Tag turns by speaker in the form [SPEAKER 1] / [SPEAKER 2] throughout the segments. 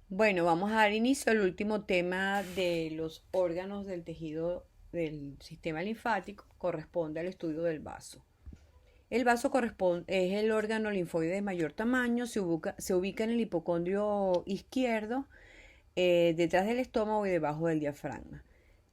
[SPEAKER 1] Bueno, vamos a dar inicio al último tema de los órganos del tejido del sistema linfático. Corresponde al estudio del vaso. El vaso es el órgano linfoide de mayor tamaño, se ubica en el hipocondrio izquierdo, detrás del estómago y debajo del diafragma.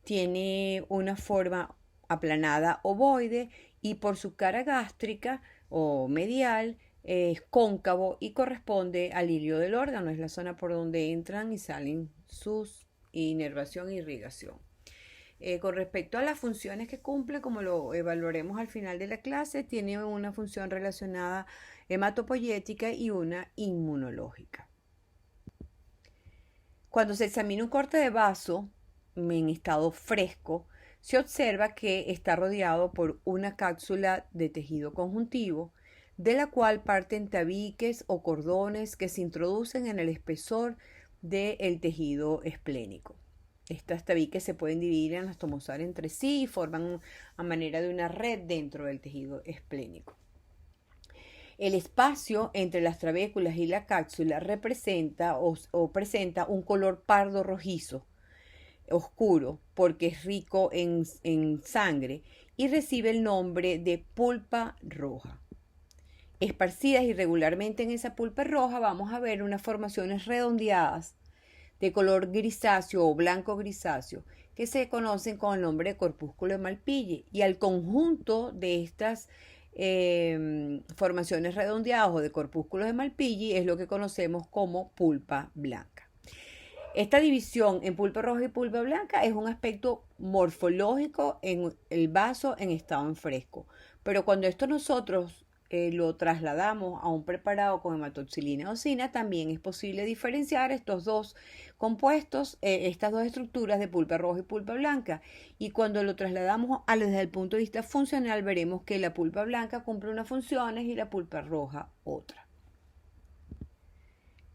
[SPEAKER 1] Tiene una forma aplanada ovoide y por su cara gástrica o medial es cóncavo y corresponde al hilio del órgano, es la zona por donde entran y salen sus inervación e irrigación. Con respecto a las funciones que cumple, como lo evaluaremos al final de la clase, tiene una función relacionada hematopoyética y una inmunológica. Cuando se examina un corte de vaso en estado fresco, se observa que está rodeado por una cápsula de tejido conjuntivo, de la cual parten tabiques o cordones que se introducen en el espesor del tejido esplénico. Estas tabiques se pueden dividir en anastomosar entre sí y forman a manera de una red dentro del tejido esplénico. El espacio entre las trabéculas y la cápsula representa o presenta un color pardo rojizo oscuro porque es rico en sangre y recibe el nombre de pulpa roja. Esparcidas irregularmente en esa pulpa roja vamos a ver unas formaciones redondeadas de color grisáceo o blanco grisáceo que se conocen con el nombre de corpúsculo de Malpighi, y al conjunto de estas formaciones redondeadas o de corpúsculos de Malpighi es lo que conocemos como pulpa blanca. Esta división en pulpa roja y pulpa blanca es un aspecto morfológico en el vaso en estado en fresco, pero cuando esto nosotros lo trasladamos a un preparado con hematoxilina eosina, también es posible diferenciar estos dos compuestos, estas dos estructuras de pulpa roja y pulpa blanca. Y cuando lo trasladamos desde el punto de vista funcional, veremos que la pulpa blanca cumple unas funciones y la pulpa roja otra.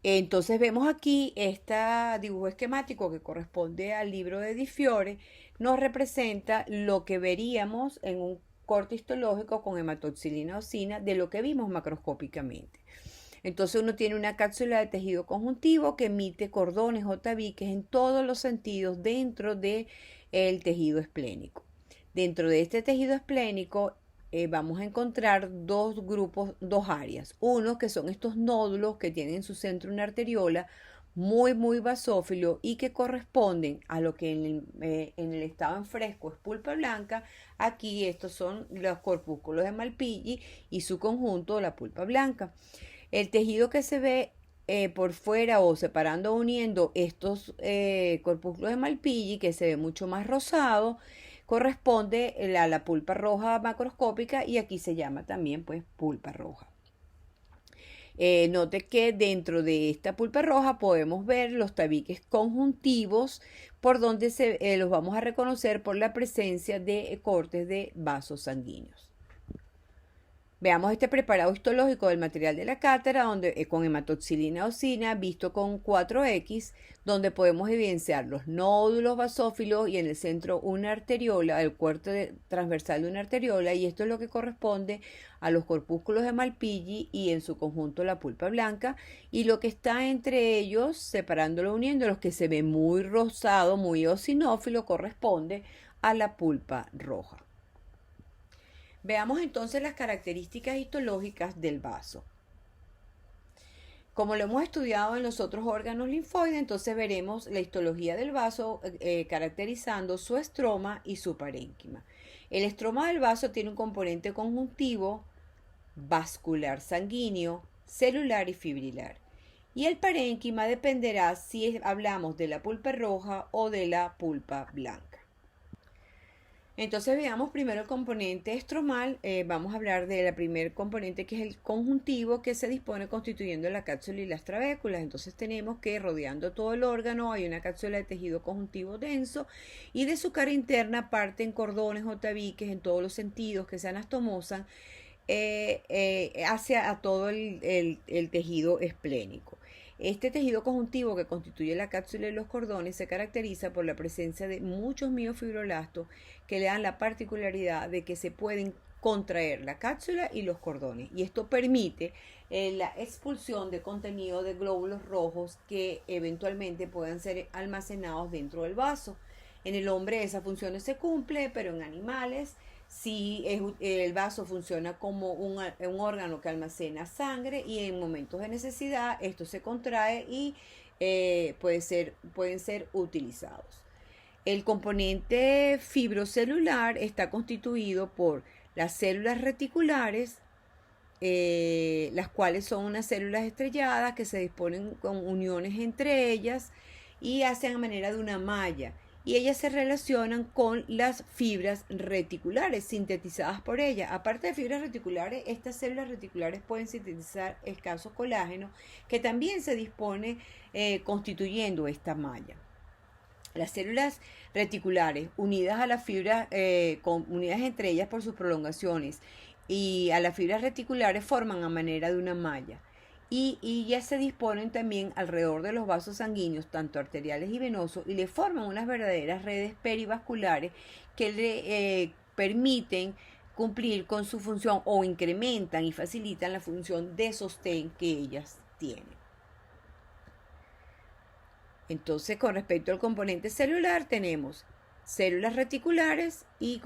[SPEAKER 1] Entonces vemos aquí este dibujo esquemático que corresponde al libro de Di Fiore, nos representa lo que veríamos en un corte histológico con hematoxilina eosina de lo que vimos macroscópicamente. Entonces uno tiene una cápsula de tejido conjuntivo que emite cordones o tabiques en todos los sentidos dentro del tejido esplénico. Dentro de este tejido esplénico vamos a encontrar dos grupos, dos áreas. Uno que son estos nódulos que tienen en su centro una arteriola muy basófilo y que corresponden a lo que en el estado en fresco es pulpa blanca. Aquí estos son los corpúsculos de Malpighi y su conjunto, la pulpa blanca. El tejido que se ve por fuera o separando o uniendo estos corpúsculos de Malpighi, que se ve mucho más rosado, corresponde a la pulpa roja macroscópica y aquí se llama también pues pulpa roja. Note que dentro de esta pulpa roja podemos ver los tabiques conjuntivos por donde los vamos a reconocer por la presencia de cortes de vasos sanguíneos. Veamos este preparado histológico del material de la cátara con hematoxilina eosina visto con 4X, donde podemos evidenciar los nódulos basófilos y en el centro una arteriola, el corte transversal de una arteriola, y esto es lo que corresponde a los corpúsculos de Malpighi y en su conjunto la pulpa blanca, y lo que está entre ellos, separándolo, uniendo, los que se ve muy rosado, muy eosinófilo, corresponde a la pulpa roja. Veamos entonces las características histológicas del vaso. Como lo hemos estudiado en los otros órganos linfoides, entonces veremos la histología del vaso caracterizando su estroma y su parénquima. El estroma del vaso tiene un componente conjuntivo, vascular sanguíneo, celular y fibrilar. Y el parénquima dependerá si hablamos de la pulpa roja o de la pulpa blanca. Entonces veamos primero el componente estromal. Vamos a hablar de la primer componente, que es el conjuntivo, que se dispone constituyendo la cápsula y las trabéculas. Entonces tenemos que rodeando todo el órgano hay una cápsula de tejido conjuntivo denso y de su cara interna parten cordones o tabiques en todos los sentidos que se anastomosan hacia a todo el tejido esplénico. Este tejido conjuntivo que constituye la cápsula y los cordones se caracteriza por la presencia de muchos miofibroblastos que le dan la particularidad de que se pueden contraer la cápsula y los cordones. Y esto permite la expulsión de contenido de glóbulos rojos que eventualmente puedan ser almacenados dentro del vaso. En el hombre esa función no se cumple, pero en animales sí el vaso funciona como un órgano que almacena sangre y en momentos de necesidad esto se contrae y pueden ser utilizados. El componente fibrocelular está constituido por las células reticulares, las cuales son unas células estrelladas que se disponen con uniones entre ellas y hacen a manera de una malla. Y ellas se relacionan con las fibras reticulares sintetizadas por ellas. Aparte de fibras reticulares, estas células reticulares pueden sintetizar escaso colágeno que también se dispone constituyendo esta malla. Las células reticulares unidas a las fibras, unidas entre ellas por sus prolongaciones y a las fibras reticulares forman a manera de una malla. Y ya se disponen también alrededor de los vasos sanguíneos, tanto arteriales y venosos, y le forman unas verdaderas redes perivasculares que le permiten cumplir con su función o incrementan y facilitan la función de sostén que ellas tienen. Entonces, con respecto al componente celular, tenemos células reticulares y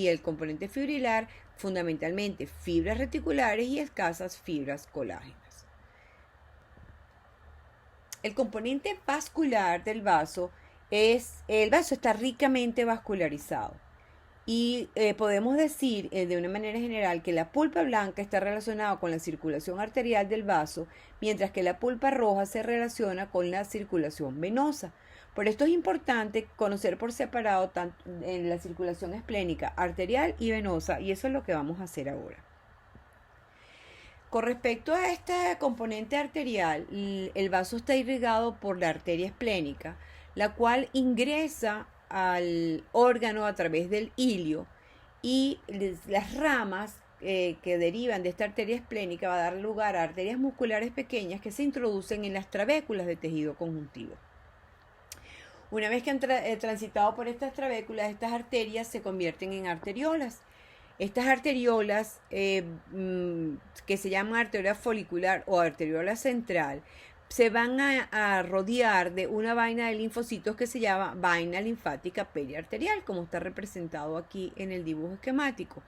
[SPEAKER 1] el componente fibrilar, fundamentalmente fibras reticulares y escasas fibras colágenas. El componente vascular del vaso el vaso está ricamente vascularizado y podemos decir de una manera general que la pulpa blanca está relacionada con la circulación arterial del vaso, mientras que la pulpa roja se relaciona con la circulación venosa. Por esto es importante conocer por separado tanto en la circulación esplénica, arterial y venosa, y eso es lo que vamos a hacer ahora. Con respecto a este componente arterial, el vaso está irrigado por la arteria esplénica, la cual ingresa al órgano a través del hilio y las ramas que derivan de esta arteria esplénica va a dar lugar a arterias musculares pequeñas que se introducen en las trabéculas de tejido conjuntivo. Una vez que han transitado por estas trabéculas, estas arterias se convierten en arteriolas. Estas arteriolas, que se llaman arteriola folicular o arteriola central, se van a rodear de una vaina de linfocitos que se llama vaina linfática periarterial, como está representado aquí en el dibujo esquemático.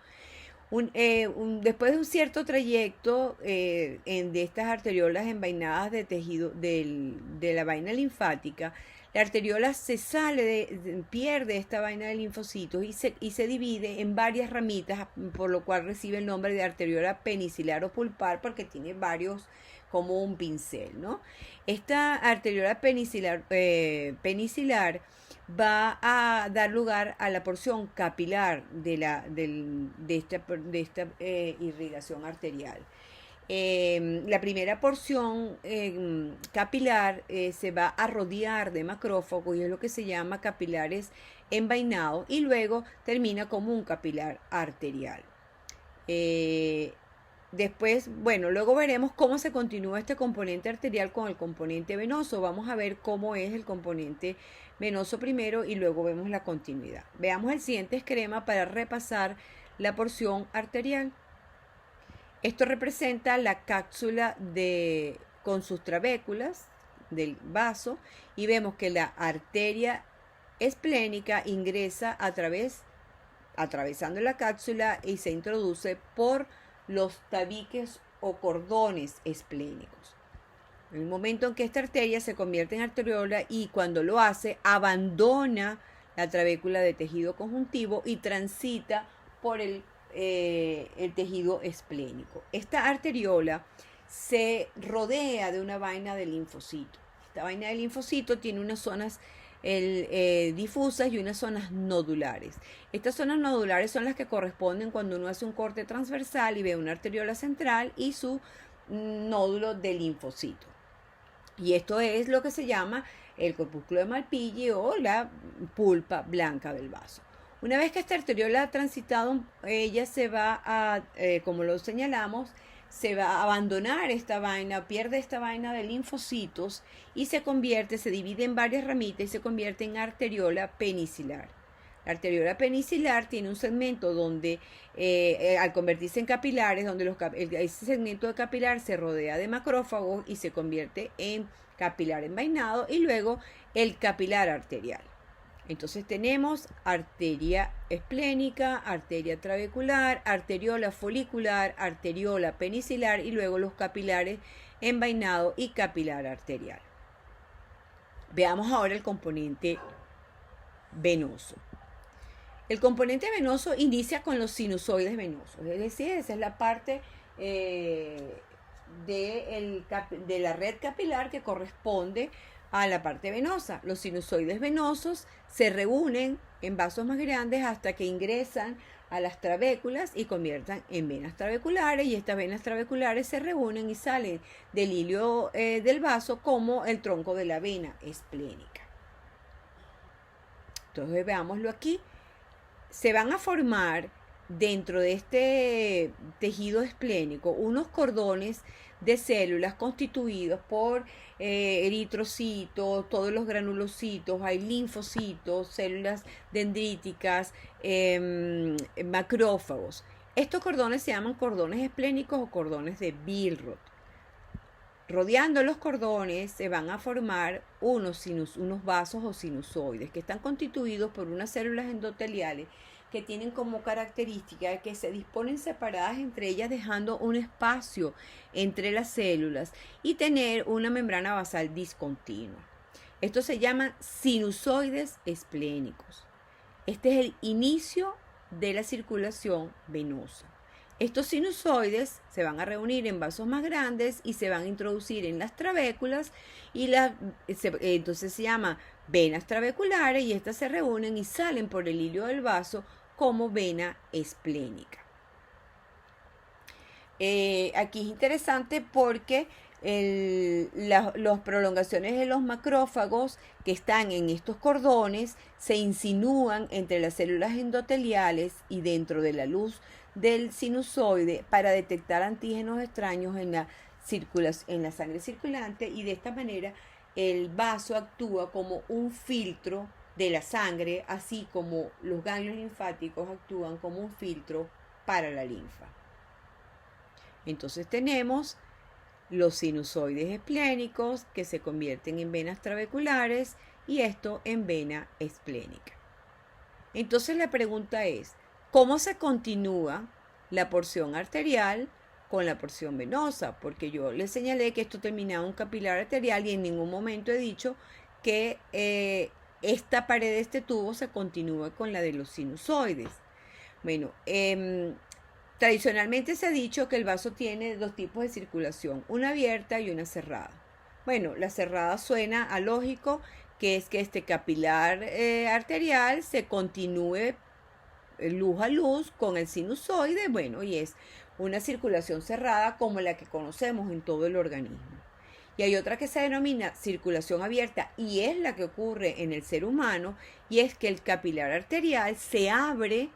[SPEAKER 1] Después de un cierto trayecto de estas arteriolas envainadas de tejido de la vaina linfática, la arteriola se pierde esta vaina de linfocitos y se divide en varias ramitas, por lo cual recibe el nombre de arteriola penicilar o pulpar, porque tiene varios, como un pincel, ¿no? Esta arteriola penicilar va a dar lugar a la porción capilar de esta irrigación arterial. La primera porción capilar se va a rodear de macrófagos y es lo que se llama capilares envainados, y luego termina como un capilar arterial. Después, luego veremos cómo se continúa este componente arterial con el componente venoso. Vamos a ver cómo es el componente venoso primero y luego vemos la continuidad. Veamos el siguiente esquema para repasar la porción arterial. Esto representa la cápsula con sus trabéculas del vaso y vemos que la arteria esplénica ingresa atravesando la cápsula y se introduce por los tabiques o cordones esplénicos. En el momento en que esta arteria se convierte en arteriola y cuando lo hace abandona la trabécula de tejido conjuntivo y transita por el tejido esplénico. Esta arteriola se rodea de una vaina de linfocito. Esta vaina de linfocito tiene unas zonas difusas y unas zonas nodulares. Estas zonas nodulares son las que corresponden cuando uno hace un corte transversal y ve una arteriola central y su nódulo de linfocito. Y esto es lo que se llama el corpúsculo de Malpighi o la pulpa blanca del vaso. Una vez que esta arteriola ha transitado, ella se va a, como lo señalamos, se va a abandonar esta vaina, pierde esta vaina de linfocitos y se divide en varias ramitas y se convierte en arteriola penicilar. La arteriola penicilar tiene un segmento donde, al convertirse en capilares, donde ese segmento de capilar se rodea de macrófagos y se convierte en capilar envainado, y luego el capilar arterial. Entonces tenemos arteria esplénica, arteria trabecular, arteriola folicular, arteriola penicilar y luego los capilares envainado y capilar arterial. Veamos ahora el componente venoso. El componente venoso inicia con los sinusoides venosos, es decir, esa es la parte de la red capilar que corresponde a la parte venosa. Los sinusoides venosos se reúnen en vasos más grandes hasta que ingresan a las trabéculas y conviertan en venas trabeculares, y estas venas trabeculares se reúnen y salen del hilio del vaso como el tronco de la vena esplénica. Entonces veámoslo aquí. Se van a formar dentro de este tejido esplénico unos cordones de células constituidos por eritrocitos, todos los granulocitos, hay linfocitos, células dendríticas, macrófagos. Estos cordones se llaman cordones esplénicos o cordones de Billroth. Rodeando los cordones se van a formar unos vasos o sinusoides que están constituidos por unas células endoteliales que tienen como característica que se disponen separadas entre ellas, dejando un espacio entre las células y tener una membrana basal discontinua. Estos se llaman sinusoides esplénicos. Este es el inicio de la circulación venosa. Estos sinusoides se van a reunir en vasos más grandes y se van a introducir en las trabéculas, y entonces se llama venas trabeculares, y estas se reúnen y salen por el hilio del vaso como vena esplénica. Aquí es interesante porque las prolongaciones de los macrófagos que están en estos cordones se insinúan entre las células endoteliales y dentro de la luz del sinusoide para detectar antígenos extraños en la sangre circulante, y de esta manera el vaso actúa como un filtro de la sangre, así como los ganglios linfáticos actúan como un filtro para la linfa. Entonces tenemos los sinusoides esplénicos que se convierten en venas trabeculares y esto en vena esplénica. Entonces la pregunta es, ¿cómo se continúa la porción arterial con la porción venosa? Porque yo les señalé que esto terminaba en un capilar arterial y en ningún momento he dicho que esta pared de este tubo se continúa con la de los sinusoides. Bueno, tradicionalmente se ha dicho que el vaso tiene dos tipos de circulación, una abierta y una cerrada. Bueno, la cerrada suena a lógico, que es que este capilar arterial se continúe luz a luz con el sinusoide, bueno, y es una circulación cerrada como la que conocemos en todo el organismo. Y hay otra que se denomina circulación abierta, y es la que ocurre en el ser humano, y es que el capilar arterial se abre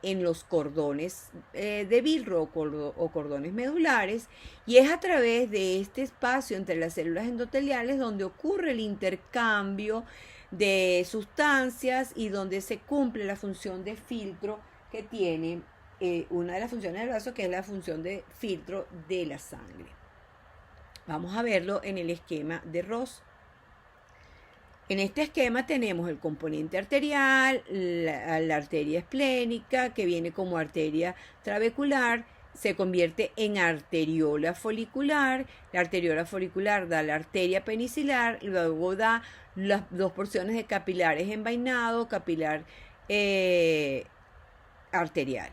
[SPEAKER 1] en los cordones de Billroth o cordones medulares, y es a través de este espacio entre las células endoteliales donde ocurre el intercambio de sustancias y donde se cumple la función de filtro que tiene una de las funciones del vaso, que es la función de filtro de la sangre. Vamos a verlo en el esquema de Ross. En este esquema tenemos el componente arterial, la arteria esplénica, que viene como arteria trabecular, se convierte en arteriola folicular. La arteriola folicular da la arteria penicilar, luego da las dos porciones de capilares envainado, capilar arterial.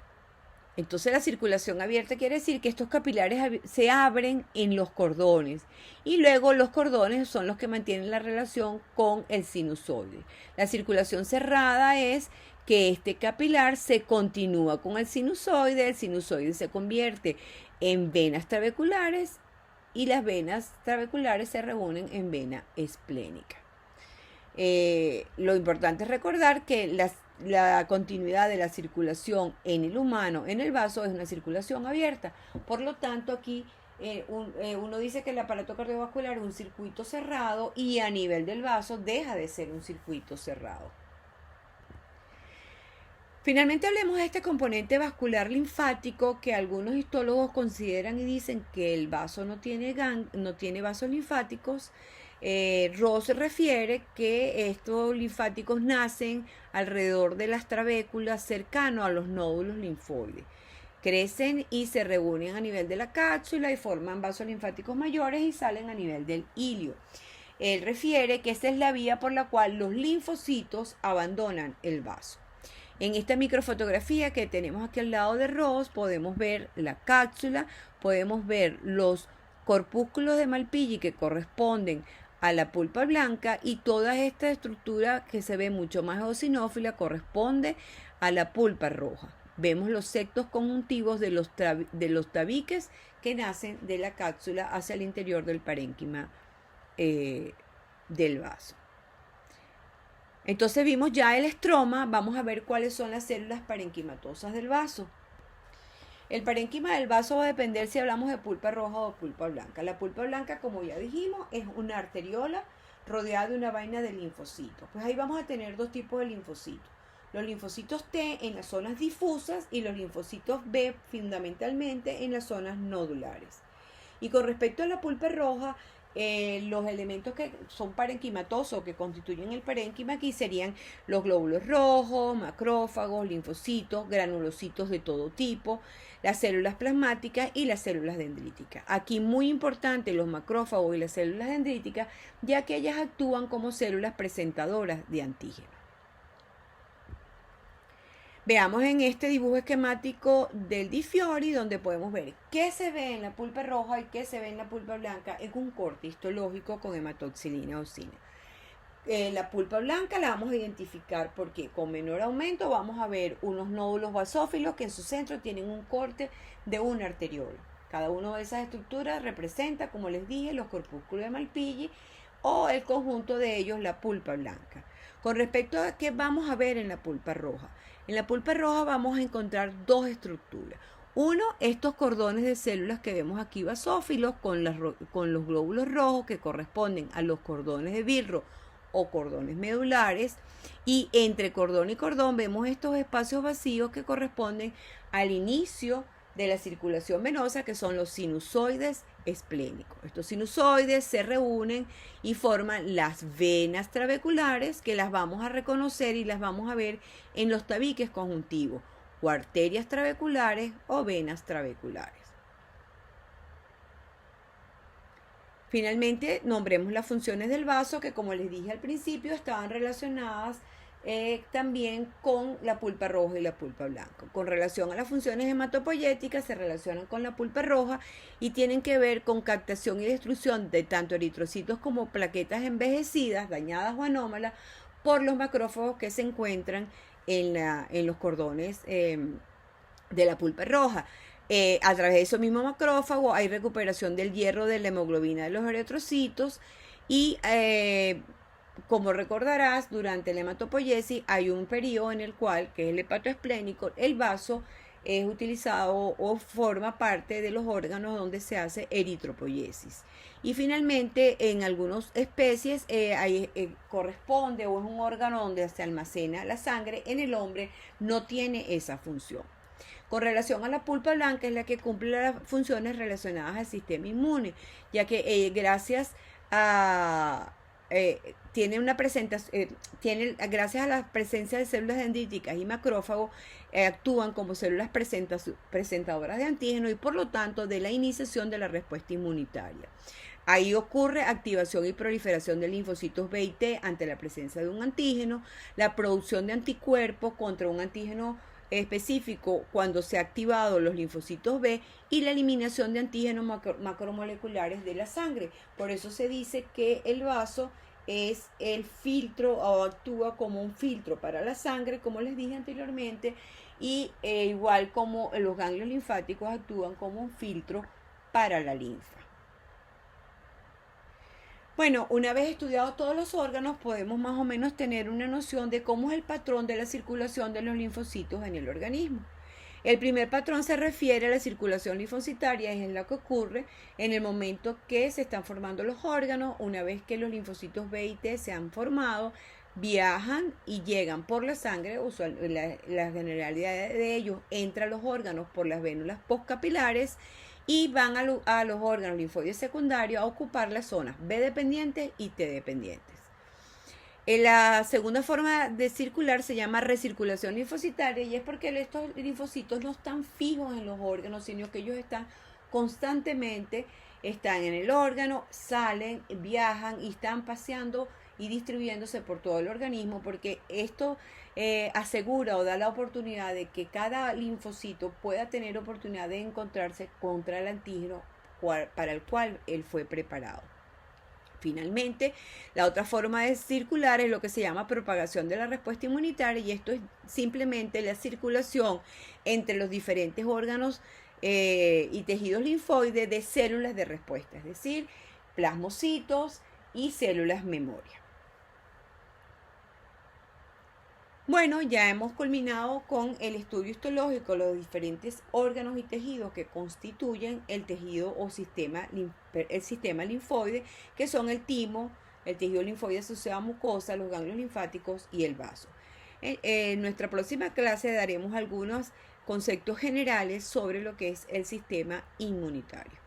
[SPEAKER 1] Entonces la circulación abierta quiere decir que estos capilares se abren en los cordones, y luego los cordones son los que mantienen la relación con el sinusoide. La circulación cerrada es que este capilar se continúa con el sinusoide se convierte en venas trabeculares y las venas trabeculares se reúnen en vena esplénica. Lo importante es recordar que la continuidad de la circulación en el humano, en el vaso, es una circulación abierta. Por lo tanto, aquí uno dice que el aparato cardiovascular es un circuito cerrado, y a nivel del vaso deja de ser un circuito cerrado. Finalmente hablemos de este componente vascular linfático que algunos histólogos consideran y dicen que el vaso no tiene vasos linfáticos. Ross refiere que estos linfáticos nacen alrededor de las trabéculas cercano a los nódulos linfoides. Crecen y se reúnen a nivel de la cápsula y forman vasos linfáticos mayores y salen a nivel del hilio. Él refiere que esa es la vía por la cual los linfocitos abandonan el vaso. En esta microfotografía que tenemos aquí al lado de Ross podemos ver la cápsula, podemos ver los corpúsculos de Malpighi que corresponden a la pulpa blanca y toda esta estructura que se ve mucho más eosinófila corresponde a la pulpa roja. Vemos los septos conjuntivos de los tabiques que nacen de la cápsula hacia el interior del parénquima del vaso. Entonces vimos ya el estroma, vamos a ver cuáles son las células parenquimatosas del vaso. El parénquima del vaso va a depender si hablamos de pulpa roja o pulpa blanca. La pulpa blanca, como ya dijimos, es una arteriola rodeada de una vaina de linfocitos. Pues ahí vamos a tener dos tipos de linfocitos. Los linfocitos T en las zonas difusas y los linfocitos B fundamentalmente en las zonas nodulares. Y con respecto a la pulpa roja, los elementos que son parenquimatosos, que constituyen el parénquima aquí serían los glóbulos rojos, macrófagos, linfocitos, granulocitos de todo tipo, las células plasmáticas y las células dendríticas. Aquí muy importante los macrófagos y las células dendríticas, ya que ellas actúan como células presentadoras de antígenos. Veamos en este dibujo esquemático del Di Fiori, donde podemos ver qué se ve en la pulpa roja y qué se ve en la pulpa blanca en un corte histológico con hematoxilina eosina. La pulpa blanca la vamos a identificar porque con menor aumento vamos a ver unos nódulos basófilos que en su centro tienen un corte de una arteriola. Cada una de esas estructuras representa, como les dije, los corpúsculos de Malpighi o el conjunto de ellos, la pulpa blanca. Con respecto a qué vamos a ver en la pulpa roja. En la pulpa roja vamos a encontrar dos estructuras. Uno, estos cordones de células que vemos aquí basófilos con los glóbulos rojos que corresponden a los cordones de Virro o cordones medulares. Y entre cordón y cordón vemos estos espacios vacíos que corresponden al inicio de la circulación venosa, que son los sinusoides esplénicos. Estos sinusoides se reúnen y forman las venas trabeculares, que las vamos a reconocer y las vamos a ver en los tabiques conjuntivos, o arterias trabeculares o venas trabeculares. Finalmente, nombremos las funciones del vaso, que como les dije al principio, estaban relacionadas también con la pulpa roja y la pulpa blanca. Con relación a las funciones hematopoyéticas, se relacionan con la pulpa roja y tienen que ver con captación y destrucción de tanto eritrocitos como plaquetas envejecidas, dañadas o anómalas por los macrófagos que se encuentran en los cordones de la pulpa roja. A través de esos mismos macrófagos hay recuperación del hierro de la hemoglobina de los eritrocitos y como recordarás, durante la hematopoiesis hay un periodo en el cual, que es el hepatoesplénico, el vaso es utilizado o forma parte de los órganos donde se hace eritropoiesis. Y finalmente, en algunas especies corresponde o es un órgano donde se almacena la sangre. En el hombre no tiene esa función. Con relación a la pulpa blanca, es la que cumple las funciones relacionadas al sistema inmune, ya que gracias a gracias a la presencia de células dendríticas y macrófagos, actúan como células presentadoras de antígenos y por lo tanto de la iniciación de la respuesta inmunitaria. Ahí ocurre activación y proliferación de linfocitos B y T ante la presencia de un antígeno, la producción de anticuerpos contra un antígeno específico cuando se ha activado los linfocitos B y la eliminación de antígenos macromoleculares de la sangre. Por eso se dice que el vaso es el filtro o actúa como un filtro para la sangre, como les dije anteriormente, y igual como los ganglios linfáticos actúan como un filtro para la linfa. Bueno, una vez estudiados todos los órganos, podemos más o menos tener una noción de cómo es el patrón de la circulación de los linfocitos en el organismo. El primer patrón se refiere a la circulación linfocitaria, es en la que ocurre en el momento que se están formando los órganos. Una vez que los linfocitos B y T se han formado, viajan y llegan por la sangre, la generalidad de ellos entra a los órganos por las vénulas postcapilares y van a los órganos linfoides secundarios a ocupar las zonas B dependientes y T dependientes. La segunda forma de circular se llama recirculación linfocitaria y es porque estos linfocitos no están fijos en los órganos, sino que ellos están constantemente, están en el órgano, salen, viajan y están paseando y distribuyéndose por todo el organismo, porque esto asegura o da la oportunidad de que cada linfocito pueda tener oportunidad de encontrarse contra el antígeno para el cual él fue preparado. Finalmente, la otra forma de circular es lo que se llama propagación de la respuesta inmunitaria y esto es simplemente la circulación entre los diferentes órganos y tejidos linfoides de células de respuesta, es decir, plasmocitos y células memoria. Bueno, ya hemos culminado con el estudio histológico, los diferentes órganos y tejidos que constituyen el tejido o el sistema linfoide, que son el timo, el tejido linfoide asociado a mucosa, los ganglios linfáticos y el vaso. En nuestra próxima clase daremos algunos conceptos generales sobre lo que es el sistema inmunitario.